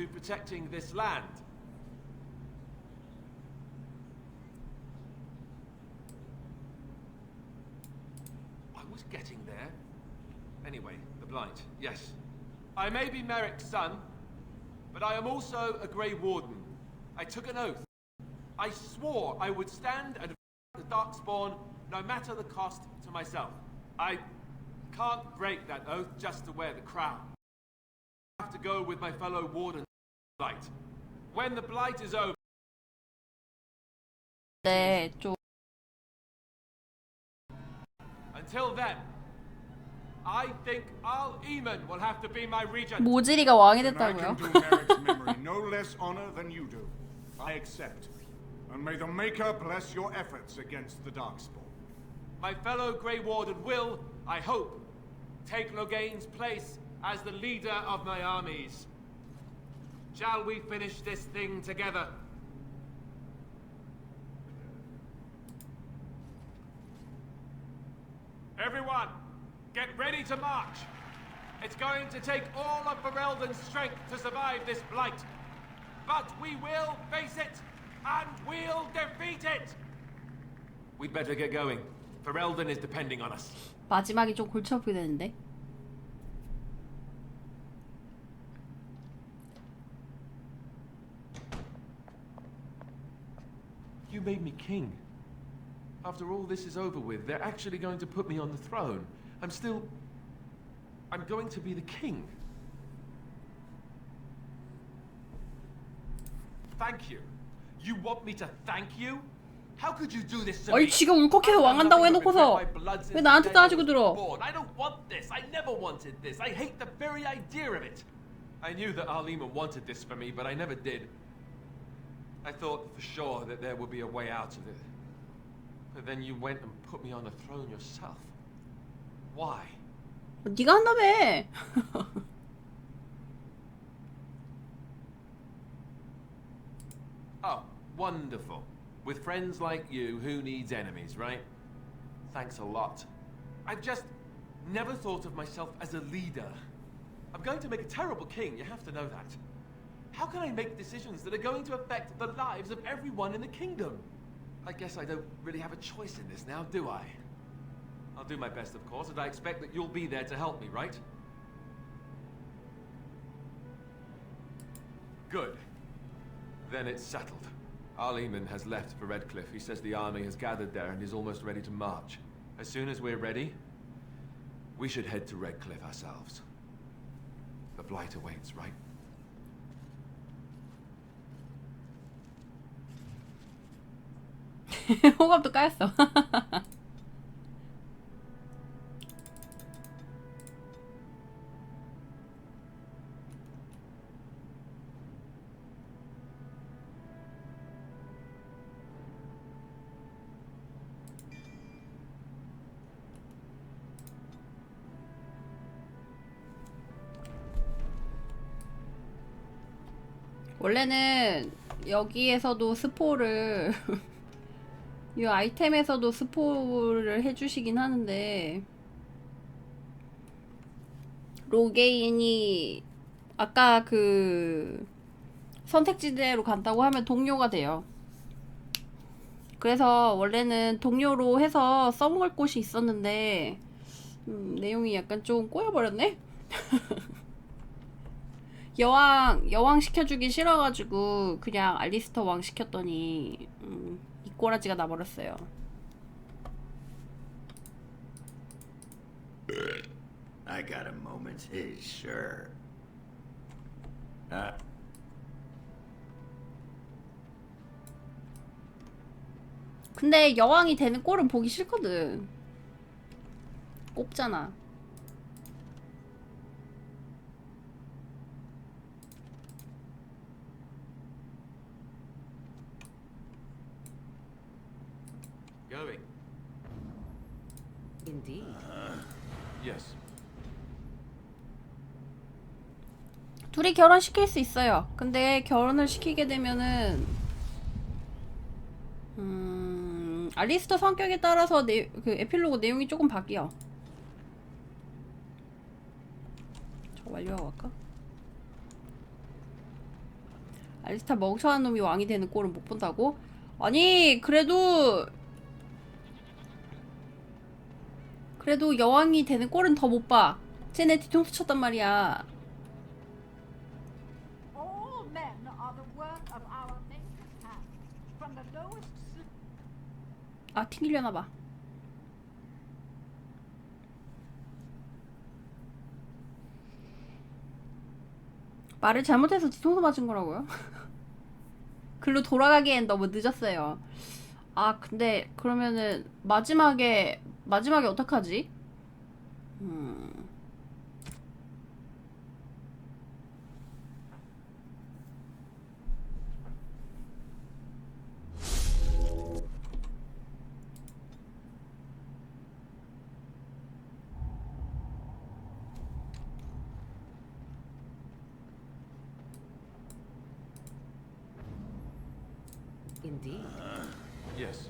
to protecting this land. I was getting there. Anyway, the Blight, yes. I may be Merrick's son, but I am also a Grey Warden. I took an oath. I swore I would stand and fight the Darkspawn, no matter the cost, to myself. I can't break that oath just to wear the crown. I have to go with my fellow Warden, Blight. When the Blight is over... 네, 좀 Until then, I think Al Eamon will have to be my regent. 모지리가 왕이 And I 됐다고요? can do Merrick's memory no less honor than you do. I accept. And may the Maker bless your efforts against the Darkspawn. My fellow Grey Warden will, I hope, take Loghain's place as the leader of my armies. Shall we finish this thing together? Everyone, get ready to march. It's going to take all of Ferelden's strength to survive this blight. But we will face it, and we'll defeat it! We'd better get going. Ferelden is depending on us. 마지막이 좀 골치 아프게 되는데. You made me king. After all this is over with, they're actually going to put me on the throne. I'm going to be the king. Thank you. You want me to thank you? How could you do this to me? 아니 지가 울컥해서 왕한다고 해놓고서 왜 나한테 따지고 들어? I don't want this. I never wanted this. I hate the very idea of it. I knew that Al Eamon wanted this for me, but I never did. I thought for sure that there would be a way out of it. But then you went and put me on the throne yourself. Why? 네가 한다며. Oh, wonderful. With friends like you, who needs enemies, right? Thanks a lot. I've just never thought of myself as a leader. I'm going to make a terrible king, you have to know that. How can I make decisions that are going to affect the lives of everyone in the kingdom? I guess I don't really have a choice in this now, do I? I'll do my best, of course, and I expect that you'll be there to help me, right? Good. Then it's settled. Al Eamon has left for Redcliffe. He says the army has gathered there and is almost ready to march. As soon as we're ready, we should head to Redcliffe ourselves. The Blight awaits, right? 호감도 까였어. 원래는 여기에서도 스포를 이 아이템에서도 스포를 해주시긴 하는데 로게인이 아까 그 선택지대로 간다고 하면 동료가 돼요. 그래서 원래는 동료로 해서 써먹을 곳이 있었는데 내용이 약간 좀 꼬여버렸네? 여왕 시켜주기 싫어가지고 그냥 알리스터 왕 시켰더니 이 꼬라지가 나버렸어요. I got a moment, sure. 근데 여왕이 되는 꼴은 보기 싫거든. 꼽잖아. Going. Indeed. Yes. 둘이 결혼시킬 수 있어요. 근데 결혼을 시키게 되면은 알리스터 성격에 따라서 그 에필로그 내용이 조금 바뀌어. 저거 완료하고 갈까? 알리스타 멍청한 놈이 왕이 되는 꼴은 못 본다고? 아니 그래도 여왕이 되는 꼴은 더 못 봐. 쟤네 뒤통수 쳤단 말이야. All men are the work of our maker's hand, from the lowest 아 튕기려나 봐. 말을 잘못해서 뒤통수 맞은 거라고요? 글로 돌아가기엔 너무 늦었어요. 아 근데 그러면은 마지막에 어떡하지? Indeed. Yes.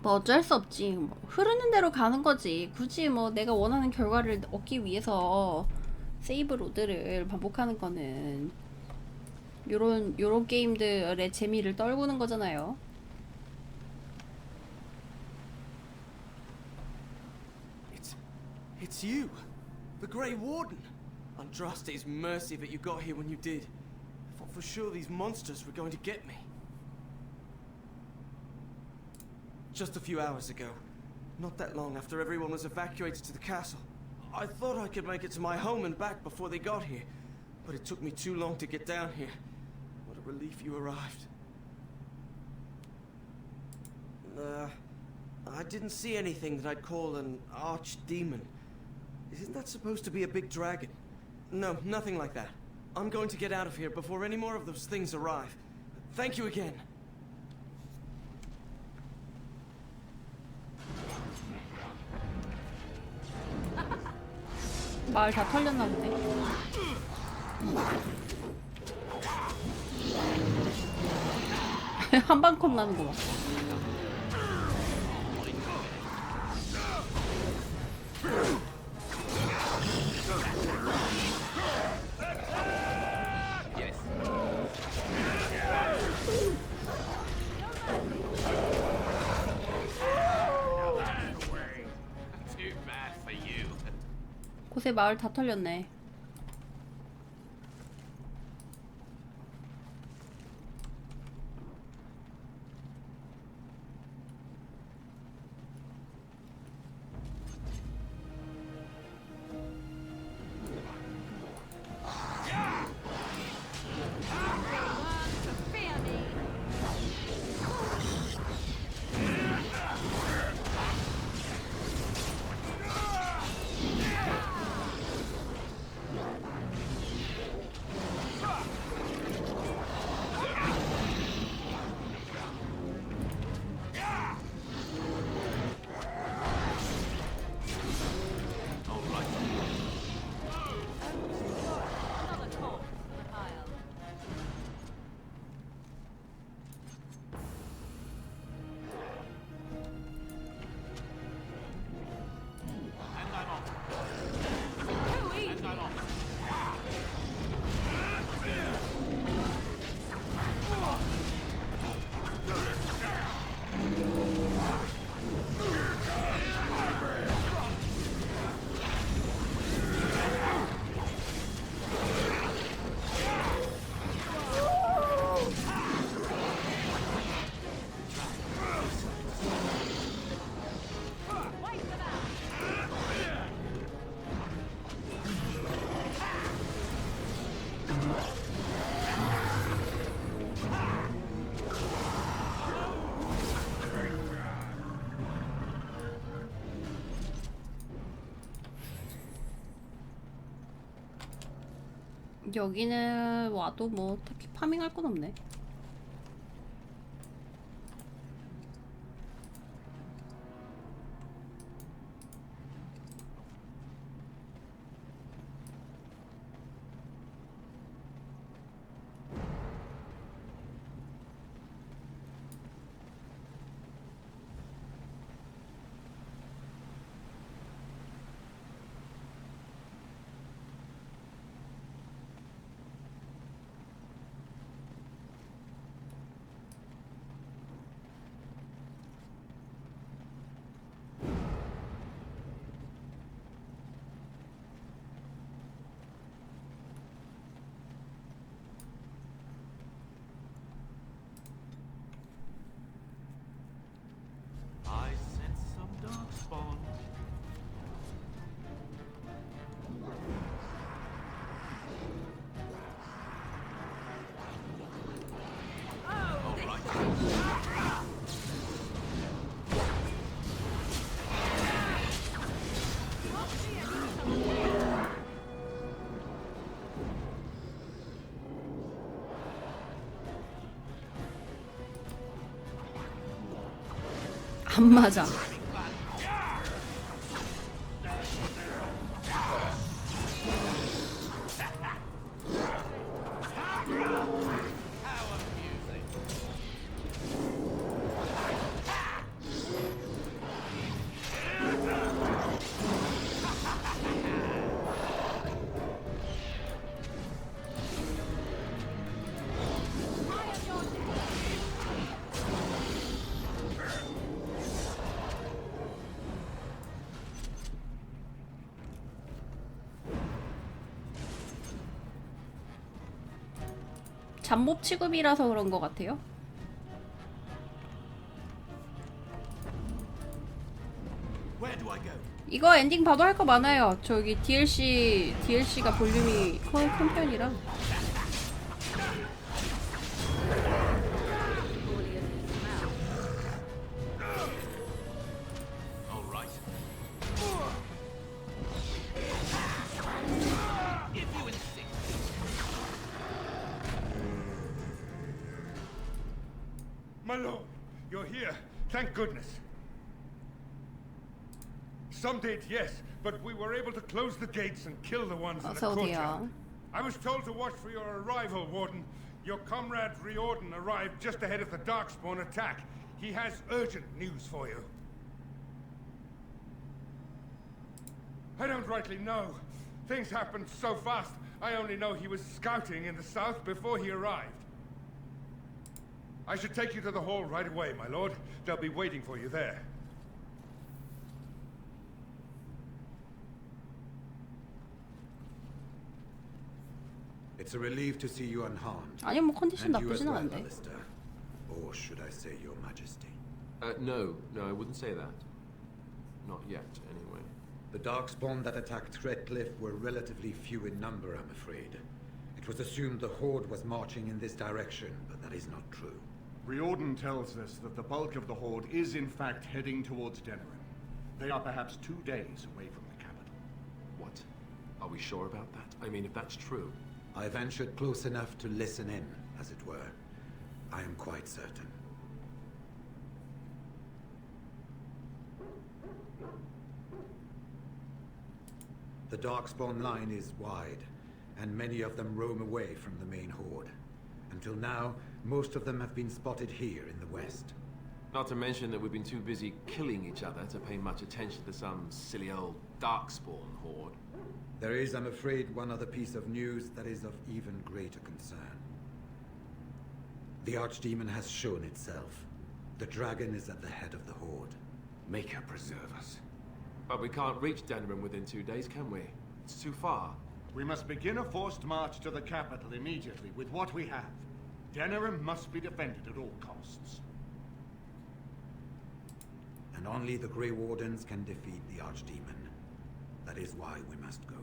뭐 어쩔 수 없지. 뭐 흐르는 대로 가는 거지. 굳이 뭐 내가 원하는 결과를 얻기 위해서 세이브 로드를 반복하는 거는 요런 게임들의 재미를 떨구는 거잖아요. It's you, the Grey Warden. Andraste's mercy that you got here when you did. I thought for sure these monsters were going to get me. Just a few hours ago, not that long after everyone was evacuated to the castle, I thought I could make it to my home and back before they got here, but it took me too long to get down here. What a relief you arrived. I didn't see anything that I'd call an archdemon. Isn't that supposed to be a big dragon? No, nothing like that. I'm going to get out of here before any more of those things arrive. Thank you again. 마을 다 털렸나 보네. 한방 컷 나는 거 봐. Yes. Too bad for you. 곳에 마을 다 털렸네. fear me. Another corpse for the pile. Too easy. Wait for that. 여기는 와도 뭐 딱히 파밍할 건 없네. 안 맞아. 잠복 취급이라서 그런 것 같아요. Where do I go? 이거 엔딩 봐도 할 거 많아요. 저기 DLC가 볼륨이 큰 편이라. All right. If you insist. My lord, you're here. Thank goodness. Some did, yes, but we were able to close the gates and kill the ones in the 어서 courtyard. 오세요. I was told to watch for your arrival, Warden. Your comrade Riordan arrived just ahead of the Darkspawn attack. He has urgent news for you. I don't rightly know. Things happened so fast, I only know he was scouting in the south before he arrived. I should take you to the hall right away, my lord. They'll be waiting for you there. It's a relief to see you unharmed. 아니 뭐 컨디션 And you as 나쁘진 well, 않은데. Alistair. Or should I say your majesty? No, I wouldn't say that. Not yet, anyway. The Darkspawn that attacked Redcliffe were relatively few in number, I'm afraid. It was assumed the Horde was marching in this direction, but that is not true. Riordan tells us that the bulk of the Horde is in fact heading towards Denerim. They are perhaps 2 days away from the capital. What? Are we sure about that? I mean, if that's true. I ventured close enough to listen in, as it were. I am quite certain. The Darkspawn line is wide, and many of them roam away from the main Horde. Until now, most of them have been spotted here in the west. Not to mention that we've been too busy killing each other to pay much attention to some silly old Darkspawn horde. There is, I'm afraid, one other piece of news that is of even greater concern. The Archdemon has shown itself. The dragon is at the head of the Horde. Make her preserve us. But we can't reach Denerim within 2 days, can we? It's too far. We must begin a forced march to the capital immediately with what we have. Denerim must be defended at all costs. And only the Grey Wardens can defeat the Archdemon. That is why we must go.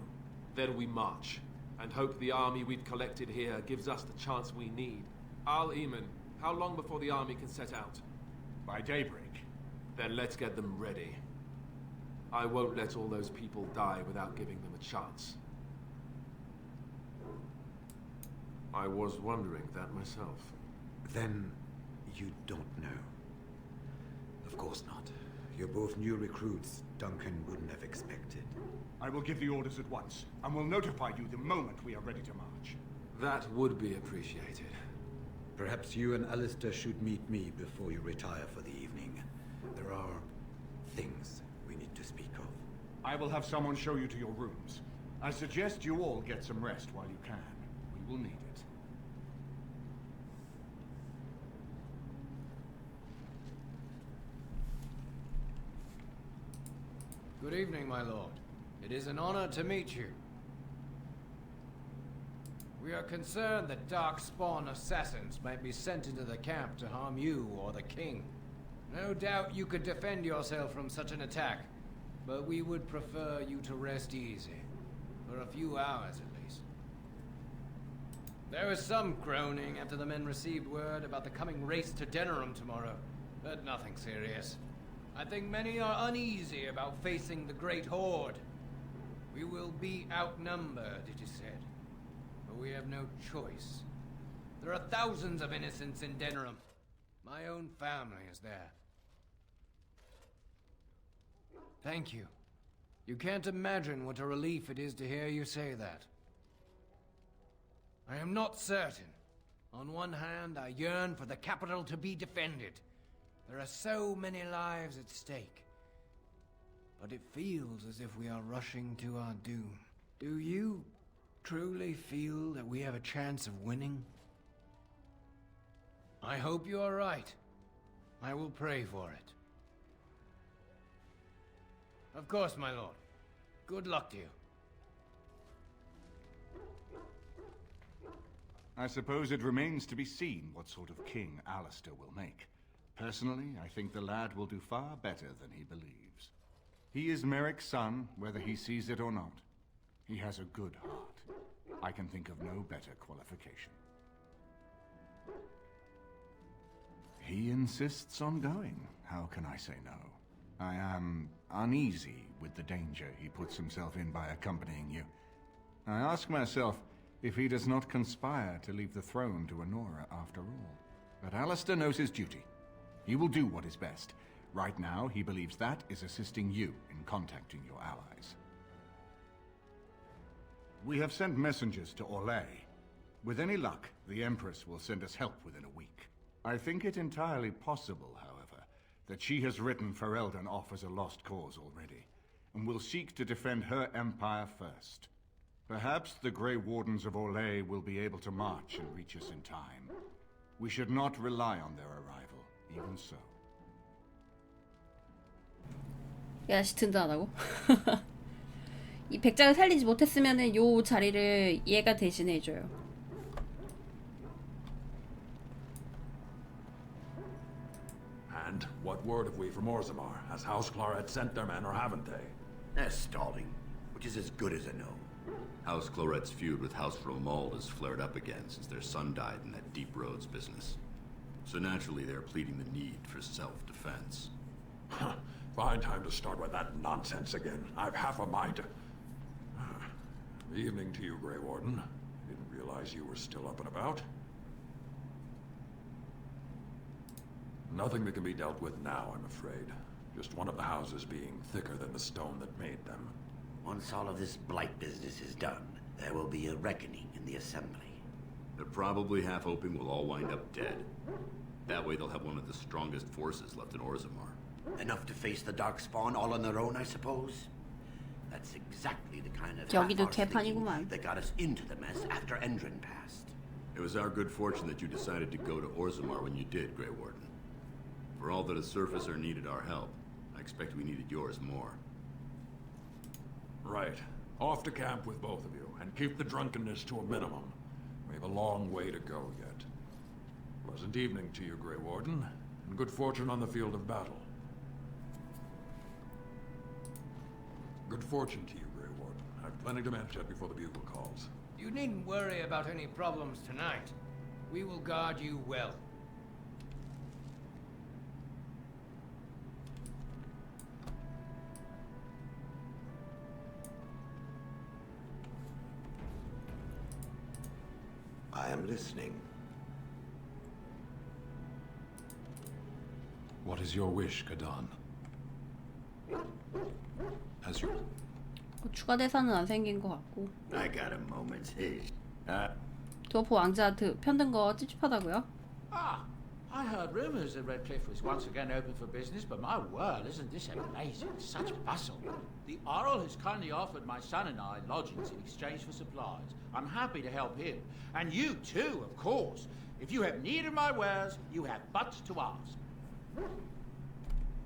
Then we march, and hope the army we've collected here gives us the chance we need. Al-Eamon, how long before the army can set out? By daybreak. Then let's get them ready. I won't let all those people die without giving them a chance. I was wondering that myself. Then you don't know. Of course not. You're both new recruits Duncan wouldn't have expected. I will give the orders at once, and will notify you the moment we are ready to march. That would be appreciated. Perhaps you and Alistair should meet me before you retire for the evening. There are things we need to speak of. I will have someone show you to your rooms. I suggest you all get some rest while you can. We will need it. Good evening, my lord. It is an honor to meet you. We are concerned that Darkspawn assassins might be sent into the camp to harm you or the king. No doubt you could defend yourself from such an attack, but we would prefer you to rest easy. For a few hours, at least. There was some groaning after the men received word about the coming race to Denerim tomorrow, but nothing serious. I think many are uneasy about facing the Great Horde. We will be outnumbered, it is said. But we have no choice. There are thousands of innocents in Denerim. My own family is there. Thank you. You can't imagine what a relief it is to hear you say that. I am not certain. On one hand, I yearn for the capital to be defended. There are so many lives at stake. But it feels as if we are rushing to our doom. Do you truly feel that we have a chance of winning? I hope you are right. I will pray for it. Of course, my lord. Good luck to you. I suppose it remains to be seen what sort of king Alistair will make. Personally, I think the lad will do far better than he believes. He is Merrick's son, whether he sees it or not. He has a good heart. I can think of no better qualification. He insists on going. How can I say no? I am uneasy with the danger he puts himself in by accompanying you. I ask myself if he does not conspire to leave the throne to Honora after all. But Alistair knows his duty. He will do what is best. Right now, he believes that is assisting you in contacting your allies. We have sent messengers to Orlais. With any luck, the Empress will send us help within a week. I think it entirely possible, however, that she has written Ferelden off as a lost cause already, and will seek to defend her empire first. Perhaps the Grey Wardens of Orlais will be able to march and reach us in time. We should not rely on their arrival, even so. 야씨 든든하다고? 이 백작을 살리지 못했으면은 요 자리를 얘가 대신해줘요. And what word have we from Orzammar? Has House Clorette sent their men or haven't they? They're stalling, which is as good as a no. House Clorette's feud with House Romuald has flared up again since their son died in that Deep Roads business. So naturally they're pleading the need for self-defense. Fine time to start with that nonsense again. I've half a mind to... Evening to you, Grey Warden. Didn't realize you were still up and about. Nothing that can be dealt with now, I'm afraid. Just one of the houses being thicker than the stone that made them. Once all of this blight business is done, there will be a reckoning in the Assembly. They're probably half hoping we'll all wind up dead. That way they'll have one of the strongest forces left in Orzammar. Enough to face the Darkspawn all on their own, I suppose? That's exactly the kind of 여기도 half-arsed thinking 개판이구만. that got us into the mess after Endrin passed. It was our good fortune that you decided to go to Orzammar when you did, Grey Warden. For all that a surfacer needed our help, I expect we needed yours more. Right. Off to camp with both of you, and keep the drunkenness to a minimum. We have a long way to go yet. Pleasant evening to you, Grey Warden, and good fortune on the field of battle. Good fortune to you, Grey Warden. I've plenty to mention before the bugle calls. You needn't worry about any problems tonight. We will guard you well. I am listening. What is your wish, Kadan? As you... 추가 대사는 안 생긴 것 같고. I got a moment's haste. 드워프 왕자 편든 거 찝찝하다고요? Ah, I heard rumors that Redcliffe was once again open for business, but my word, isn't this amazing? Such bustle. The Earl has kindly offered my son and I lodgings in exchange for supplies. I'm happy to help him. And you too, of course. If you have need of my wares, you have but to ask.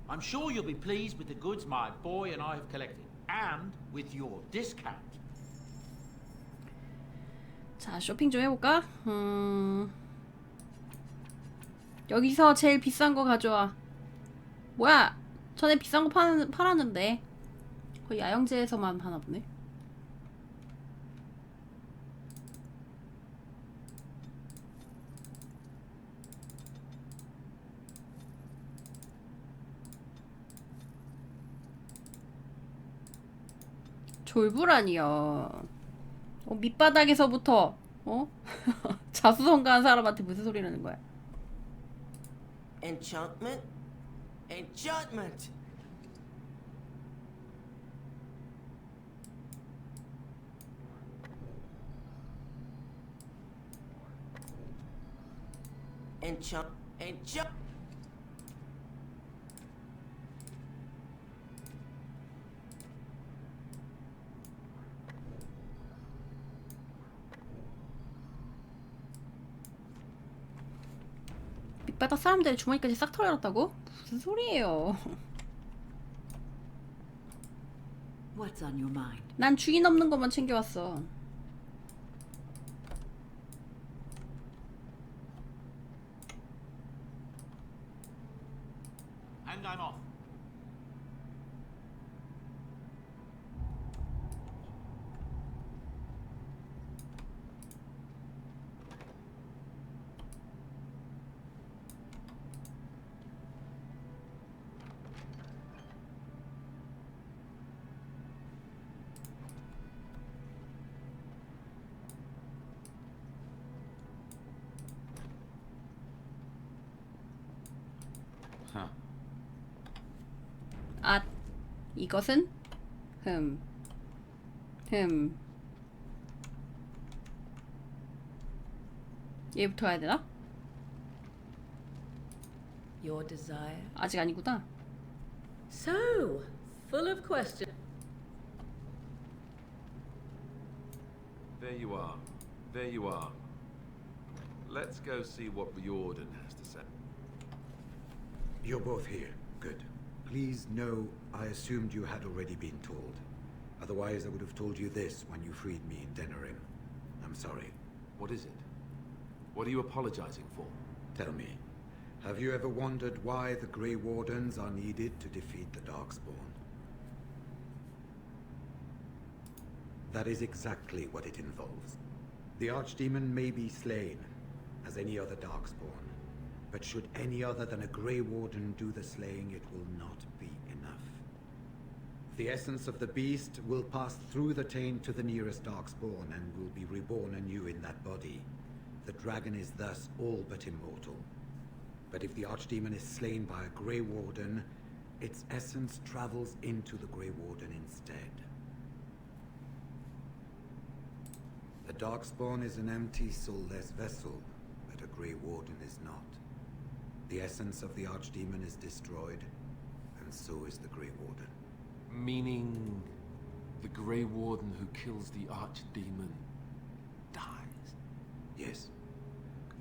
I'm sure you'll be pleased with the goods my boy and I have collected, and with your discount. 자, 쇼핑 좀 해볼까? 여기서 제일 비싼 거 가져와. 뭐야? 전에 비싼 거 팔았는데. 거의 야영제에서만 하나 보네. 졸부라니요. 밑바닥에서부터 자수성가한 사람한테 무슨 소리라는 거야? Enchantment? Enchantment! Enchant. 밑바닥 사람들의 주머니까지 싹 털어놨다고? 무슨 소리예요? What's on your mind? 난 주인 없는 것만 챙겨왔어. And I'm off. 아, 이것은? 얘부터 해야 되나? Your desire? 아직 아니구나. So, full of questions. There you are. There you are. Let's go see what Riordan has to say. You're both here. Good. Please know I assumed you had already been told. Otherwise, I would have told you this when you freed me in Denerim. I'm sorry. What is it? What are you apologizing for? Tell me, have you ever wondered why the Grey Wardens are needed to defeat the Darkspawn? That is exactly what it involves. The Archdemon may be slain, as any other Darkspawn. But should any other than a Grey Warden do the slaying, it will not be enough. The essence of the beast will pass through the taint to the nearest Darkspawn and will be reborn anew in that body. The dragon is thus all but immortal. But if the Archdemon is slain by a Grey Warden, its essence travels into the Grey Warden instead. The Darkspawn is an empty, soulless vessel, but a Grey Warden is not. The essence of the Archdemon is destroyed, and so is the Grey Warden. Meaning the Grey Warden who kills the Archdemon dies? Yes.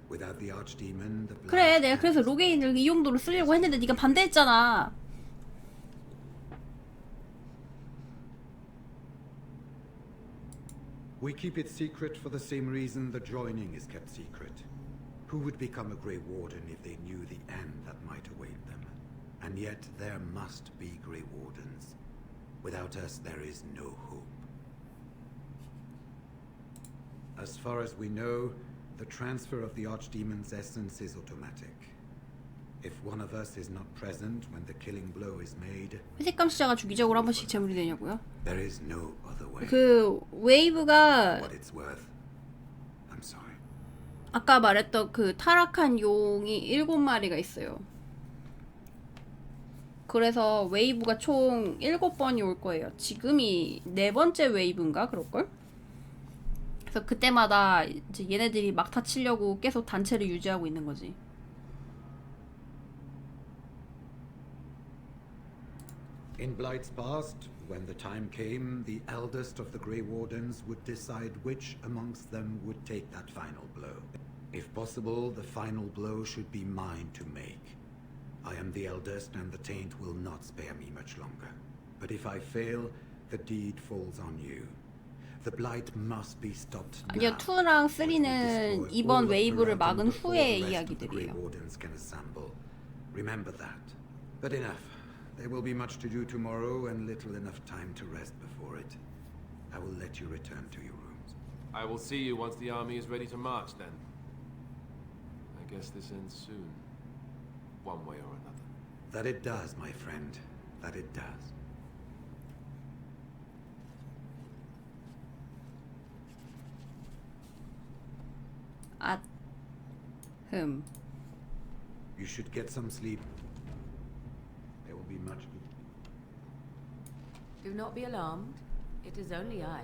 Without the Archdemon, the 그래, 내가 그래서 로게인을 이 용도로 쓰려고 했는데 네가 반대했잖아. We keep it secret for the same reason the joining is kept secret. Who would become a Grey Warden if they knew the end that might await them? And yet there must be Grey Wardens. Without us, there is no hope. As far as we know, the transfer of the Archdemon's essence is automatic. If one of us is not present when the killing blow is made, 회색 감시자가 주기적으로 한 번씩 제물이 되냐고요? there is no other way. 그 웨이브가 What it's worth. I'm sorry. 아까 말했던 그 타락한 용이 7마리가 있어요. 그래서 웨이브가 총 7번이 올 거예요. 지금이 4번째 웨이브인가 그럴걸? 그래서 그때마다 이제 얘네들이 막타 치려고 계속 단체를 유지하고 있는 거지. In Blight's past, when the time came, the eldest of the Grey Wardens would decide which amongst them would take that final blow. If possible, the final blow should be mine to make. I am the eldest, and the taint will not spare me much longer. But if I fail, the deed falls on you. The Blight must be stopped now. 아니요, 2랑 3는 이번 웨이브를 막은 후의 이야기들이에요. Wardens can assemble. Remember that. But enough. There will be much to do tomorrow and little enough time to rest before it. I will let you return to your rooms. I will see you once the army is ready to march then. I guess this ends soon. One way or another. That it does, my friend. That it does. 아, 흠. You should get some sleep. There will be much. Do not be alarmed. It is only I.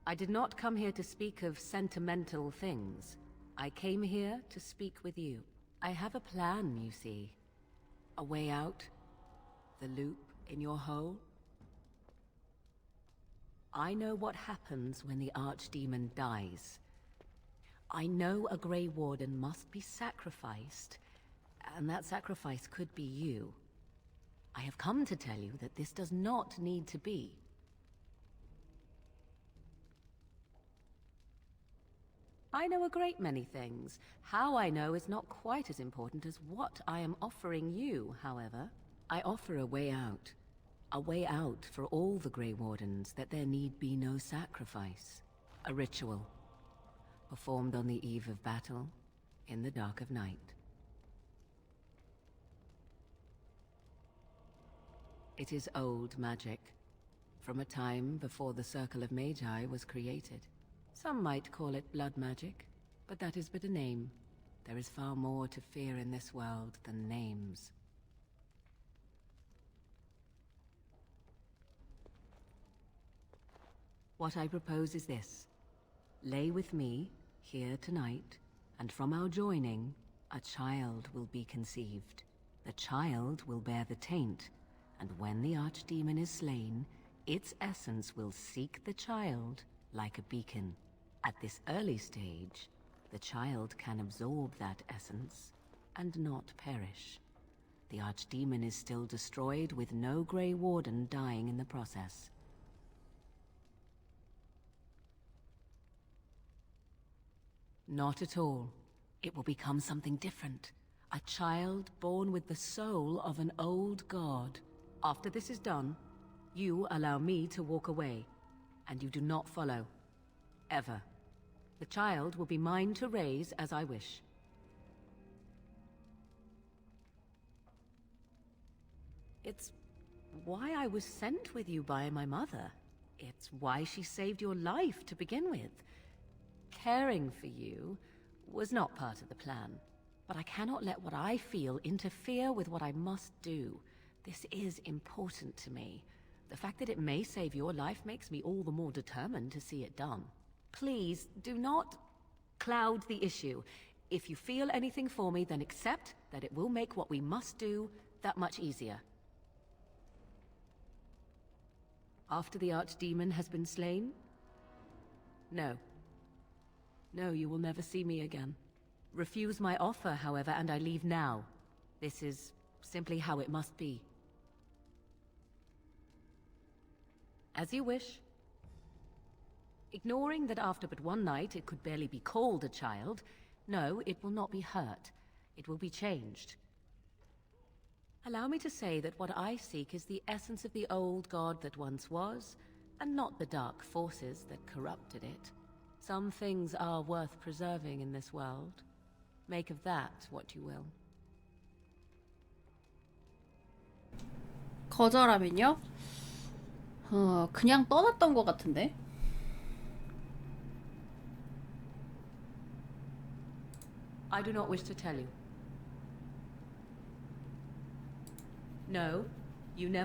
I did not come here to speak of sentimental things. I came here to speak with you. I have a plan, you see. A way out. The loop in your hole. I know what happens when the Archdemon dies. I know a Grey Warden must be sacrificed, and that sacrifice could be you. I have come to tell you that this does not need to be. I know a great many things. How I know is not quite as important as what I am offering you, however. I offer a way out. A way out for all the Grey Wardens, that there need be no sacrifice. A ritual. Performed on the eve of battle, in the dark of night. It is old magic, from a time before the Circle of Magi was created. Some might call it blood magic, but that is but a name. There is far more to fear in this world than names. What I propose is this. Lay with me, here tonight, and from our joining, a child will be conceived. The child will bear the taint, and when the Archdemon is slain, its essence will seek the child like a beacon. At this early stage, the child can absorb that essence and not perish. The Archdemon is still destroyed with no Grey Warden dying in the process. Not at all. It will become something different. A child born with the soul of an old god. After this is done, you allow me to walk away, and you do not follow. Ever. The child will be mine to raise as I wish. It's why I was sent with you by my mother. It's why she saved your life to begin with. Caring for you was not part of the plan, but I cannot let what I feel interfere with what I must do. This is important to me. The fact that it may save your life makes me all the more determined to see it done. Please, do not cloud the issue. If you feel anything for me, then accept that it will make what we must do that much easier. After the Archdemon has been slain? No. No, you will never see me again. Refuse my offer, however, and I leave now. This is simply how it must be. As you wish. Ignoring that after but one night it could barely be called a child, no, it will not be hurt. It will be changed. Allow me to say that what I seek is the essence of the old god that once was, and not the dark forces that corrupted it. Some things are worth preserving in this world. Make of that what you will. 거절하면요? 그냥 떠났던 것 같은데? I do not wish to tell you. No, you never